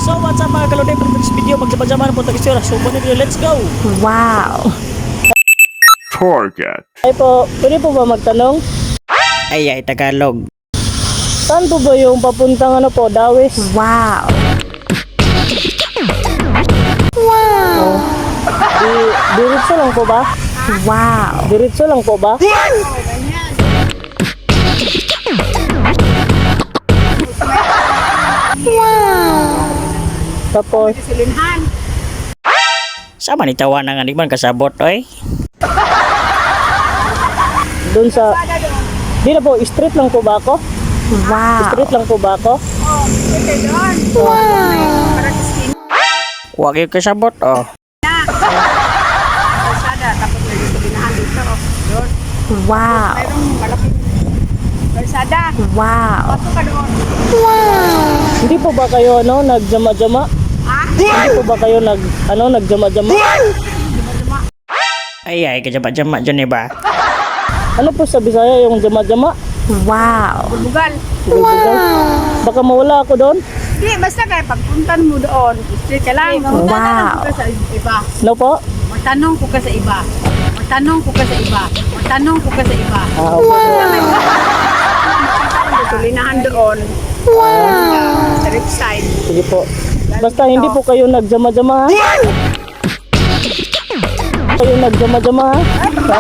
So what's up mga kalunay, for this video magsama-sama na po tayo so let's go. Wow. Target. Ay po, pwede po ba magtanong? Ay Tagalog. Saan po ba yung papuntang ano po, Dawis? Wow. Diretso lang po ba? Wow. Diretso lang po ba? Tapos, Sama ni tawa ng animan kasabot oy. dun sa... Di na po, street lang po ba ako? Wow. Street lang po ba ako? Huwag yung kasabot oh. Wow. Wow. Hindi po ba kayo ano, nagjama-jama? Hindi po ba kayo nagjama-jama? Ay kajama-jama dyan ba? Ano po sa Bisaya yung jama-jama? Wow. Bugal. Baka mawala ako doon? Di, basta kaya pagpuntan mo doon, straight ka lang. Wow. Magtanong ko ka sa iba. No po? Magtanong ko ka sa iba. Magtanong ko ka sa iba. Magtanong ko ka sa iba. Tulinahan doon. Sa left side. Sige po. Basta hindi po kayo nagjama-jama ha? Kayo nagjama-jama ha? Ha?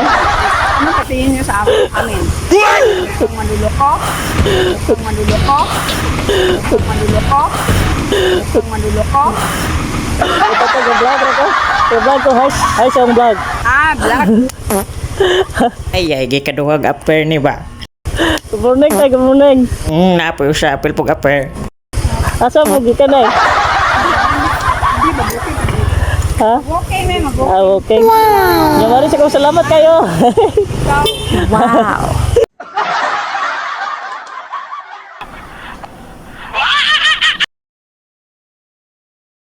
Ano katingin niyo sa amin? Kung manluloko? Kung manluloko? Kung manluloko? Kung manluloko? Ito po, vlog ko. Vlog ko, hi sa vlog. Black. Ay gikaduhag upper ni ba? Good morning tayo, good morning. Naapoy sa apel pog upper. Asa mo gikan eh? Ha? Okay, may mag-okay. Okay. Wow. Salamat kayo. Wow.